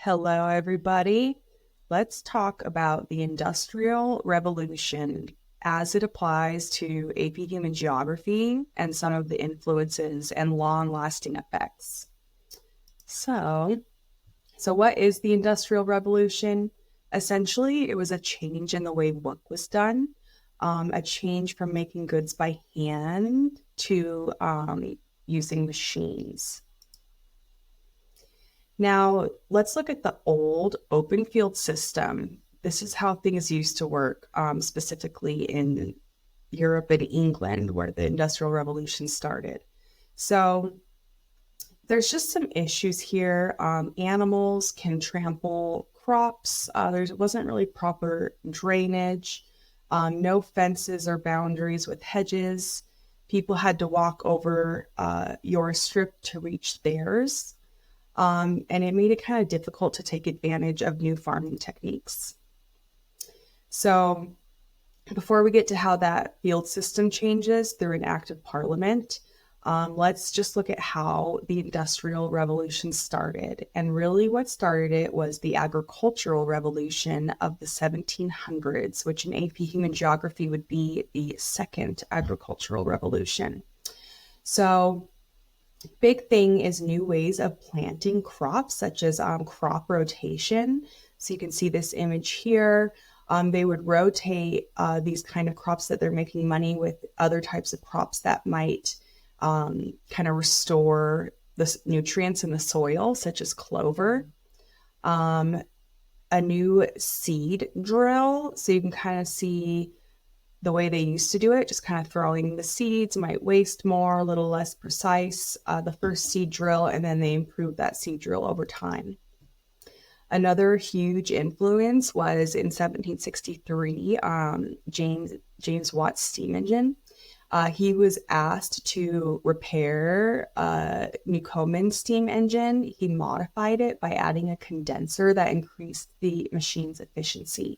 Hello, everybody. Let's talk about the Industrial Revolution as it applies to AP Human Geography and some of the influences and long-lasting effects. So what is the Industrial Revolution? Essentially, it was a change in the way work was done, a change from making goods by hand to using machines. Now, let's look at the old open field system. This is how things used to work, specifically in Europe and England, where the Industrial Revolution started. So there's just some issues here. Animals can trample crops. There wasn't really proper drainage, no fences or boundaries with hedges. People had to walk over your strip to reach theirs. And it made it kind of difficult to take advantage of new farming techniques. So before we get to how that field system changes through an act of parliament, let's just look at how the Industrial Revolution started. And really what started it was the agricultural revolution of the 1700s, which in AP Human Geography would be the second agricultural revolution. So big thing is new ways of planting crops, such as crop rotation. So you can see this image here. They would rotate these kind of crops that they're making money with other types of crops that might kind of restore the nutrients in the soil, such as clover. A new seed drill. So you can kind of see the way they used to do it, just kind of throwing the seeds, might waste more, a little less precise, the first seed drill, and then they improved that seed drill over time. Another huge influence was in 1763, James Watt's steam engine. He was asked to repair a Newcomen steam engine. He modified it by adding a condenser that increased the machine's efficiency.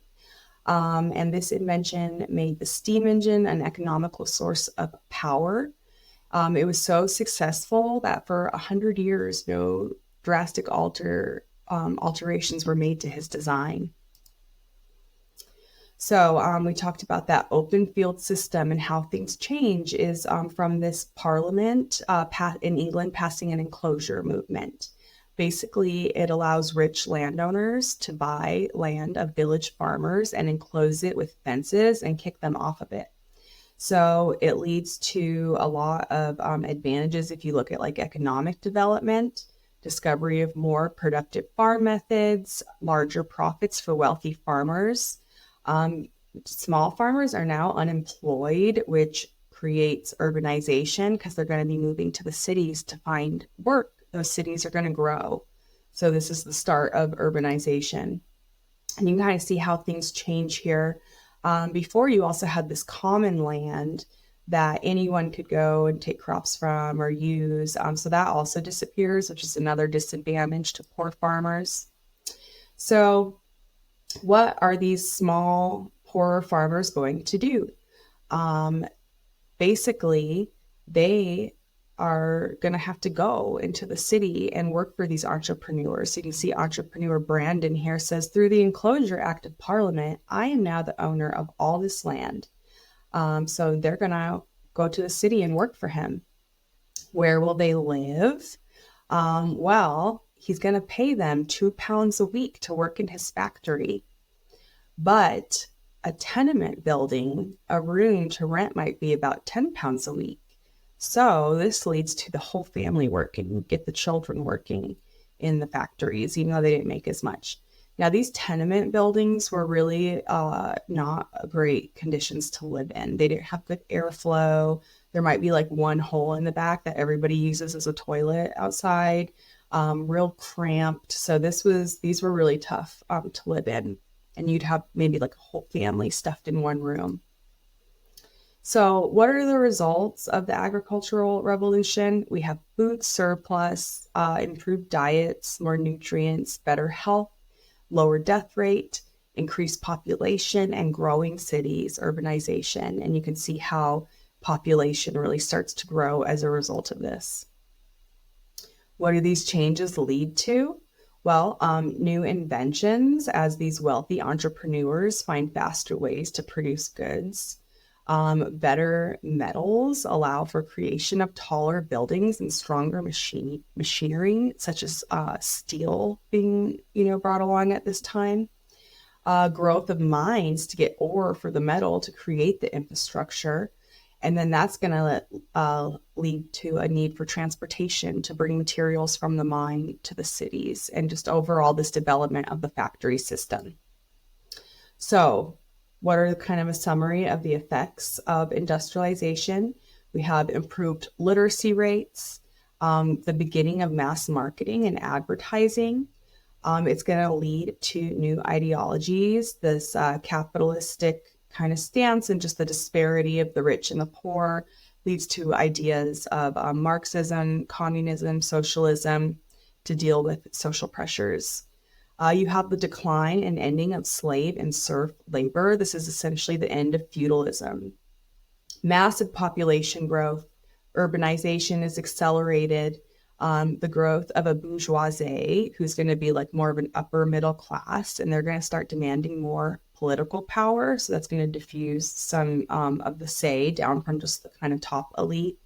And this invention made the steam engine an economical source of power. It was so successful that for 100 years, no drastic alterations were made to his design. So we talked about that open field system and how things change is from this parliament in England passing an enclosure movement. Basically, it allows rich landowners to buy land of village farmers and enclose it with fences and kick them off of it. So it leads to a lot of advantages if you look at like economic development, discovery of more productive farm methods, larger profits for wealthy farmers. Small farmers are now unemployed, which creates urbanization because they're going to be moving to the cities to find work. Those cities are going to grow. So this is the start of urbanization. And you can kind of see how things change here. Before, you also had this common land that anyone could go and take crops from or use. So that also disappears, which is another disadvantage to poor farmers. So what are these small, poorer farmers going to do? Basically, they are going to have to go into the city and work for these entrepreneurs. So you can see entrepreneur Brandon here says, through the Enclosure Act of Parliament, I am now the owner of all this land. So they're going to go to the city and work for him. Where will they live? Well, he's going to pay them £2 a week to work in his factory. But a tenement building, a room to rent might be about £10 a week. So this leads to the whole family working, get the children working in the factories, even though they didn't make as much. Now, these tenement buildings were really not great conditions to live in. They didn't have good airflow. There might be like one hole in the back that everybody uses as a toilet outside, real cramped. So these were really tough to live in. And you'd have maybe like a whole family stuffed in one room. So what are the results of the agricultural revolution? We have food surplus, improved diets, more nutrients, better health, lower death rate, increased population, and growing cities, urbanization. And you can see how population really starts to grow as a result of this. What do these changes lead to? Well, new inventions as these wealthy entrepreneurs find faster ways to produce goods. Better metals allow for creation of taller buildings and stronger machinery, such as steel being, brought along at this time. Growth of mines to get ore for the metal to create the infrastructure. And then that's going to lead to a need for transportation to bring materials from the mine to the cities, and just overall this development of the factory system. So, what are kind of a summary of the effects of industrialization? We have improved literacy rates, the beginning of mass marketing and advertising. It's going to lead to new ideologies, this capitalistic kind of stance, and just the disparity of the rich and the poor leads to ideas of Marxism, communism, socialism to deal with social pressures. You have the decline and ending of slave and serf labor. This is essentially the end of feudalism. Massive population growth, urbanization is accelerated. The growth of a bourgeoisie who's going to be like more of an upper middle class, and they're going to start demanding more political power. So that's going to diffuse some of the say down from just the kind of top elite.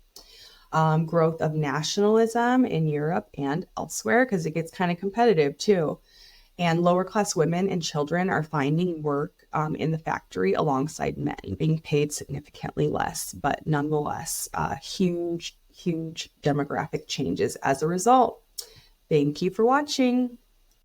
Growth of nationalism in Europe and elsewhere, because it gets kind of competitive too. And lower class women and children are finding work in the factory alongside men, being paid significantly less, but nonetheless, huge demographic changes as a result. Thank you for watching.